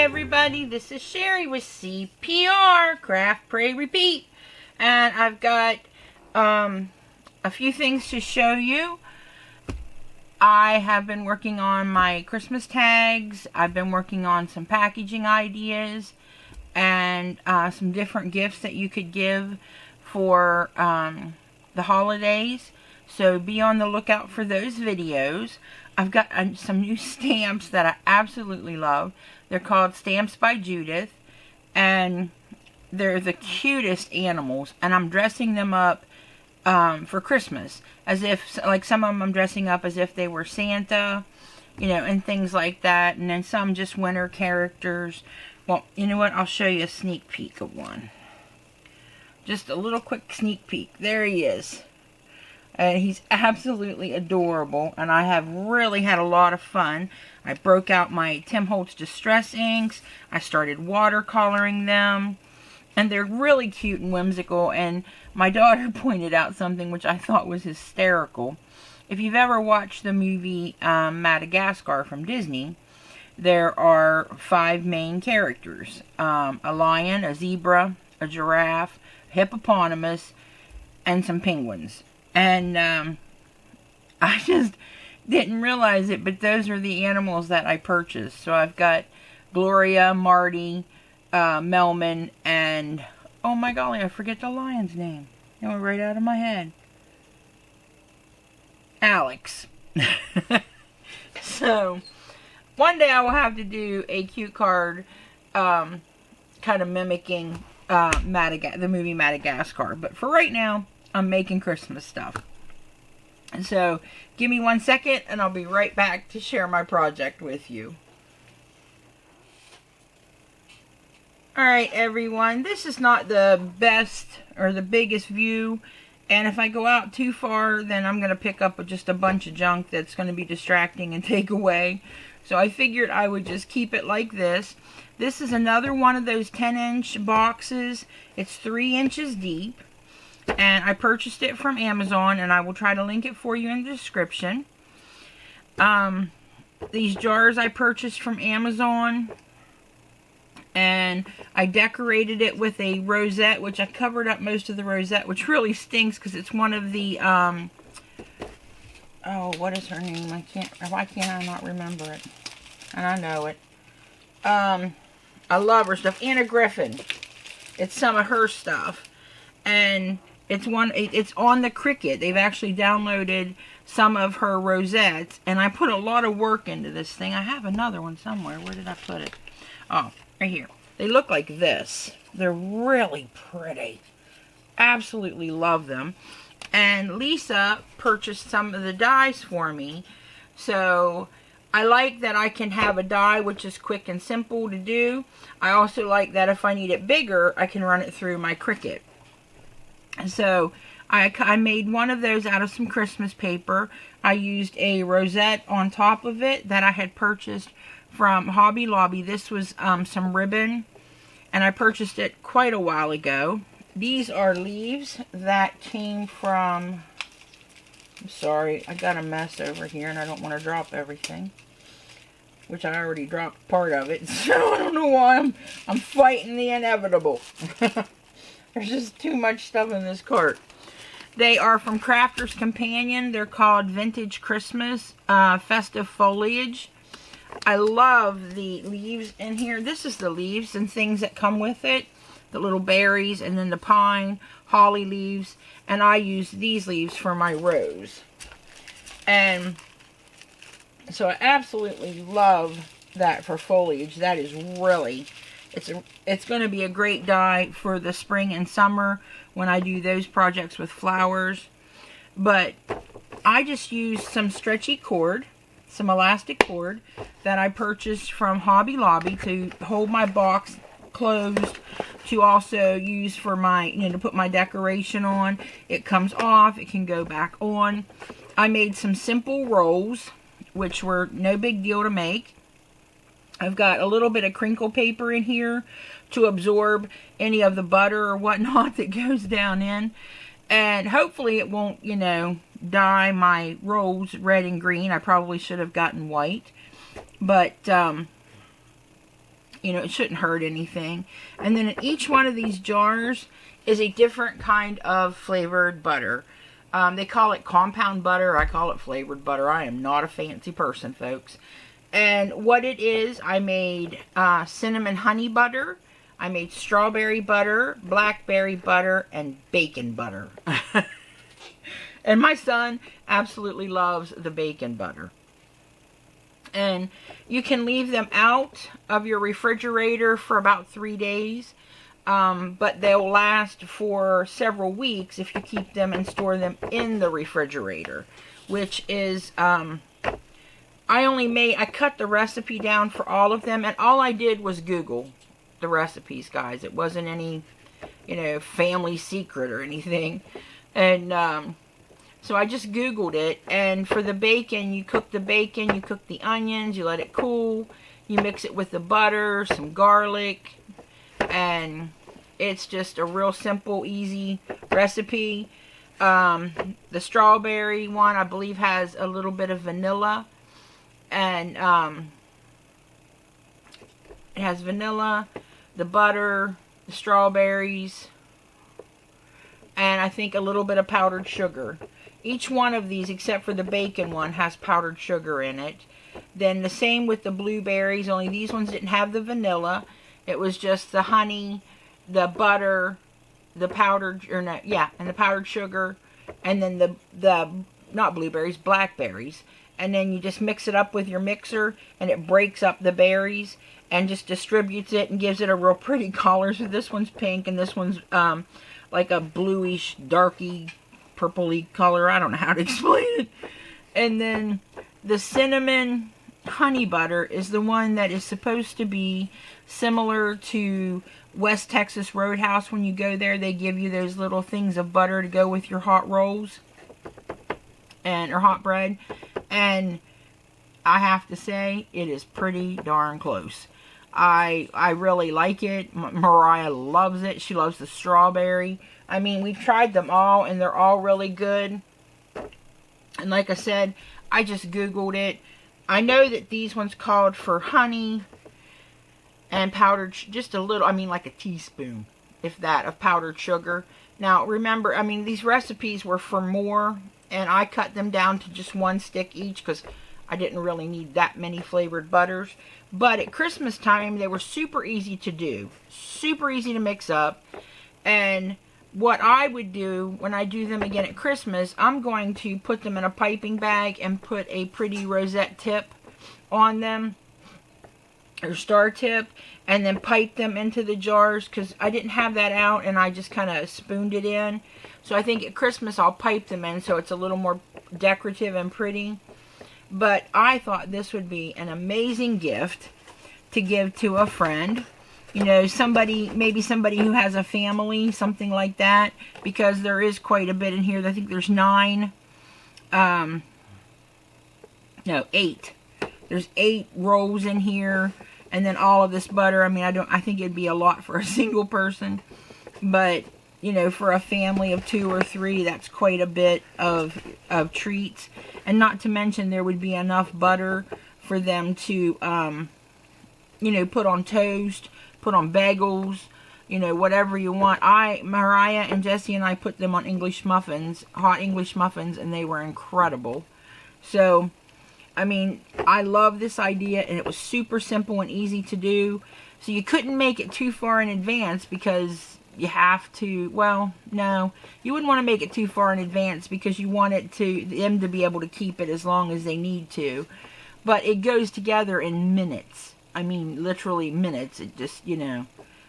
everybody, this is Sherry with CPR, Craft, Pray, Repeat, and I've got a few things to show you. I have been working on my Christmas tags. I've been working on some packaging ideas and some different gifts that you could give for the holidays. So be on the lookout for those videos. I've got some new stamps that I absolutely love. They're called Stamps by Judith, and they're the cutest animals, and I'm dressing them up for Christmas, as if, like, some of them I'm dressing up as if they were Santa, you know, and things like that, and then some just winter characters. Well, you know what, I'll show you a sneak peek of one. Just a little quick sneak peek. There he is. And he's absolutely adorable, and I have really had a lot of fun. I broke out my Tim Holtz Distress inks. I started watercoloring them, and they're really cute and whimsical. And my daughter pointed out something which I thought was hysterical. If you've ever watched the movie Madagascar from Disney, there are 5 main characters. A lion, a zebra, a giraffe, a hippopotamus, and some penguins. And I just didn't realize it, but those are the animals that I purchased. So I've got Gloria, Marty, Melman, and, oh my golly, I forget the lion's name. It went right out of my head. Alex. So, one day I will have to do a cute card kind of mimicking the movie Madagascar. But for right now, I'm making Christmas stuff. And so, give me 1 second and I'll be right back to share my project with you. Alright everyone, this is not the best or the biggest view, and if I go out too far, then I'm going to pick up just a bunch of junk that's going to be distracting and take away. So I figured I would just keep it like this. This is another one of those 10-inch boxes. It's 3 inches deep. And I purchased it from Amazon, and I will try to link it for you in the description. These jars I purchased from Amazon, and I decorated it with a rosette, which I covered up most of the rosette, which really stinks because it's one of the, oh, what is her name? Why can't I not remember it? And I know it. I love her stuff. Anna Griffin. It's some of her stuff. And it's on the Cricut. They've actually downloaded some of her rosettes, and I put a lot of work into this thing. I have another one somewhere. Where did I put it? Oh, right here. They look like this. They're really pretty. Absolutely love them. And Lisa purchased some of the dies for me. So I like that I can have a die which is quick and simple to do. I also like that if I need it bigger, I can run it through my Cricut. So I made one of those out of some Christmas paper. I used a rosette on top of it that I had purchased from Hobby Lobby. This was some ribbon, and I purchased it quite a while ago. These are leaves that came from, I'm sorry, I got a mess over here and I don't want to drop everything, which I already dropped part of it, so I don't know why I'm fighting the inevitable. There's just too much stuff in this cart. They are from Crafter's Companion. They're called Vintage Christmas Festive Foliage. I love the leaves in here. This is the leaves and things that come with it. The little berries, and then the pine, holly leaves. And I use these leaves for my rose. And so I absolutely love that for foliage. That is really... It's going to be a great die for the spring and summer when I do those projects with flowers. But I just used some stretchy cord, some elastic cord that I purchased from Hobby Lobby to hold my box closed, to also use for my, you know, to put my decoration on. It comes off, it can go back on. I made some simple rolls, which were no big deal to make. I've got a little bit of crinkle paper in here to absorb any of the butter or whatnot that goes down in. And hopefully it won't, you know, dye my rolls red and green. I probably should have gotten white. But You know, it shouldn't hurt anything. And then in each one of these jars is a different kind of flavored butter. They call it compound butter. I call it flavored butter. I am not a fancy person, folks. And what it is, I made cinnamon honey butter. I made strawberry butter, blackberry butter, and bacon butter. And my son absolutely loves the bacon butter. And you can leave them out of your refrigerator for about 3 days. But they'll last for several weeks if you keep them and store them in the refrigerator. Which is, I cut the recipe down for all of them. And all I did was Google the recipes, guys. It wasn't any, family secret or anything. And, so I just Googled it, and for the bacon, you cook the bacon, you cook the onions, you let it cool, you mix it with the butter, some garlic, and it's just a real simple, easy recipe. The strawberry one, I believe, has a little bit of vanilla, and it has vanilla, the butter, the strawberries, and I think a little bit of powdered sugar. Each one of these, except for the bacon one, has powdered sugar in it. Then the same with the blueberries, only these ones didn't have the vanilla. It was just the honey, the butter, the powdered, and the powdered sugar, and then the not blueberries, blackberries. And then you just mix it up with your mixer, and it breaks up the berries, and just distributes it, and gives it a real pretty color. So this one's pink, and this one's like a bluish, darky, purpley color. I don't know how to explain it. And then the cinnamon honey butter is the one that is supposed to be similar to West Texas Roadhouse. When you go there, they give you those little things of butter to go with your hot rolls or hot bread. And I have to say, it is pretty darn close. I really like it. Mariah loves it. She loves the strawberry. I mean, we've tried them all, and they're all really good. And like I said, I just Googled it. I know that these ones called for honey and powdered, just a little, like a teaspoon, if that, of powdered sugar. Now, remember, these recipes were for more, and I cut them down to just 1 stick each, because I didn't really need that many flavored butters. But at Christmas time, they were super easy to do. Super easy to mix up. And what I would do when I do them again at Christmas, I'm going to put them in a piping bag and put a pretty rosette tip on them, or star tip, and then pipe them into the jars, because I didn't have that out, and I just kind of spooned it in. So I think at Christmas I'll pipe them in so it's a little more decorative and pretty. But I thought this would be an amazing gift to give to a friend. Maybe somebody who has a family, something like that. Because there is quite a bit in here. I think there's 8. There's 8 rolls in here. And then all of this butter. I think it'd be a lot for a single person. But, for a family of 2 or 3, that's quite a bit of treats. And not to mention, there would be enough butter for them to, put on toast, put on bagels, whatever you want. Mariah and Jesse and I put them on English muffins, hot English muffins, and they were incredible. So, I love this idea, and it was super simple and easy to do. So you couldn't make it too far in advance, because you have to, well, no, you wouldn't want to make it too far in advance, because you want them to be able to keep it as long as they need to. But it goes together in minutes. Literally minutes. It just,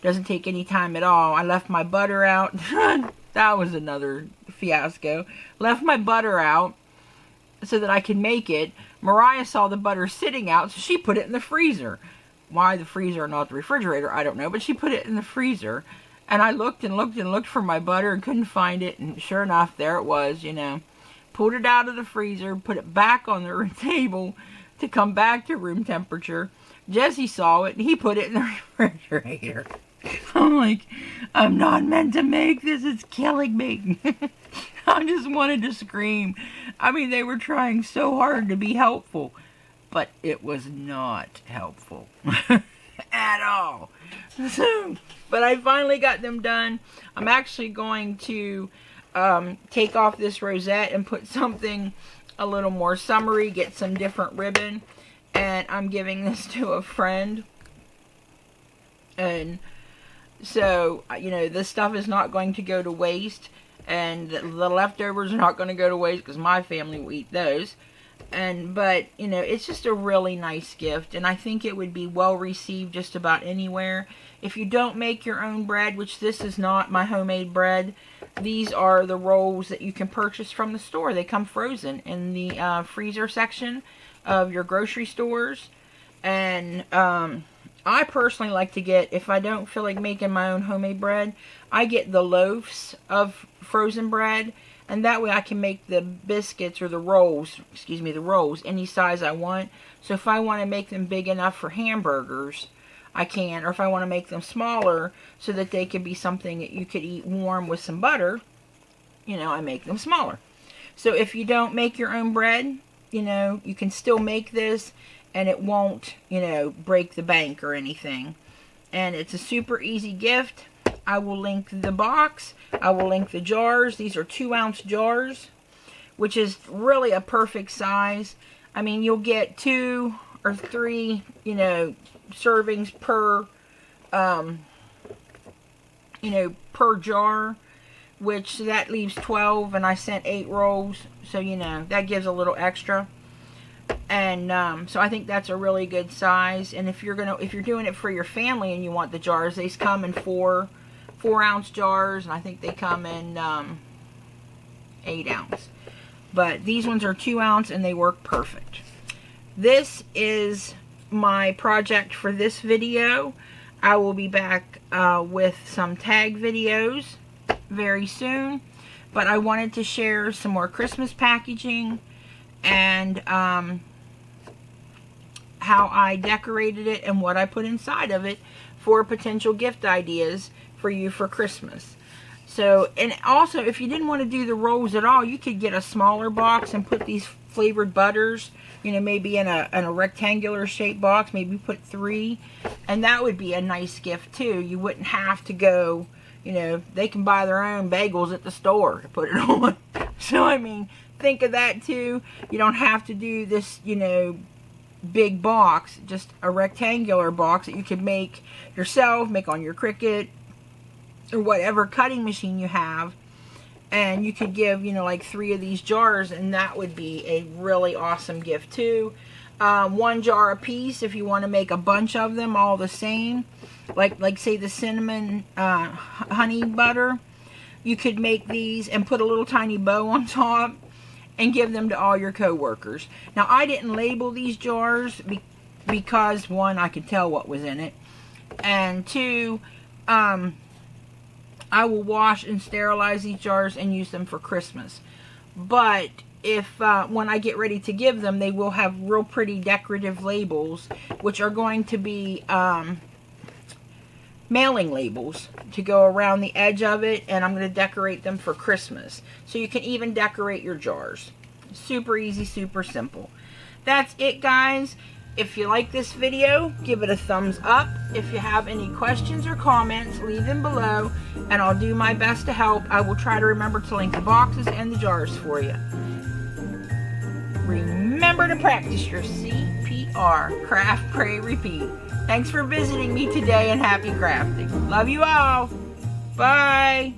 doesn't take any time at all. I left my butter out. That was another fiasco. Left my butter out so that I could make it. Mariah saw the butter sitting out, so she put it in the freezer. Why the freezer and not the refrigerator, I don't know, but she put it in the freezer. And I looked and looked and looked for my butter and couldn't find it, and sure enough, there it was, Pulled it out of the freezer, put it back on the table to come back to room temperature. Jesse saw it, and he put it in the refrigerator. I'm like, I'm not meant to make this, it's killing me. I just wanted to scream. They were trying so hard to be helpful, but it was not helpful. at all. So, but I finally got them done. I'm actually going to take off this rosette and put something a little more summery, get some different ribbon, and I'm giving this to a friend. And so, you know, this stuff is not going to go to waste, and the leftovers are not going to go to waste because my family will eat those. But you know, it's just a really nice gift, and I think it would be well received just about anywhere. If you don't make your own bread, which this is not my homemade bread, these are the rolls that you can purchase from the store. They come frozen in the freezer section of your grocery stores. And I personally like to get, if I don't feel like making my own homemade bread, I get the loaves of frozen bread. And that way I can make the biscuits or the rolls, the rolls, any size I want. So if I want to make them big enough for hamburgers, I can. Or if I want to make them smaller so that they could be something that you could eat warm with some butter, you know, I make them smaller. So if you don't make your own bread, you know, you can still make this and it won't, you know, break the bank or anything. And it's a super easy gift. I will link the box. I will link the jars. These are 2-ounce jars, which is really a perfect size. I mean, you'll get 2 or 3, you know, servings per, you know, per jar, which that leaves 12, and I sent 8 rolls. So, you know, that gives a little extra. And so I think that's a really good size. And if you're doing it for your family and you want the jars, these come in 4-ounce jars, and I think they come in 8-ounce. But these ones are 2-ounce and they work perfect. This is my project for this video. I will be back with some tag videos very soon. But I wanted to share some more Christmas packaging and how I decorated it and what I put inside of it for potential gift ideas for you for Christmas. So, and also, if you didn't want to do the rolls at all, you could get a smaller box and put these flavored butters, you know, maybe in a rectangular shaped box, maybe put 3, and that would be a nice gift too. You wouldn't have to go, you know, they can buy their own bagels at the store to put it on. So, I mean, think of that too. You don't have to do this, you know, big box, just a rectangular box that you could make yourself, make on your Cricut or whatever cutting machine you have, and you could give, you know, like 3 of these jars, and that would be a really awesome gift too. 1 jar a piece if you want to make a bunch of them all the same, like say the cinnamon honey butter. You could make these and put a little tiny bow on top and give them to all your co-workers. Now, I didn't label these jars because 1, I could tell what was in it, and 2, I will wash and sterilize these jars and use them for Christmas. But if when I get ready to give them, they will have real pretty decorative labels, which are going to be mailing labels to go around the edge of it, and I'm going to decorate them for Christmas. So you can even decorate your jars. Super easy, super simple. That's it, guys. If you like this video, give it a thumbs up. If you have any questions or comments, leave them below, and I'll do my best to help. I will try to remember to link the boxes and the jars for you. Remember to practice your CPR. Craft, pray, repeat. Thanks for visiting me today, and happy crafting. Love you all. Bye.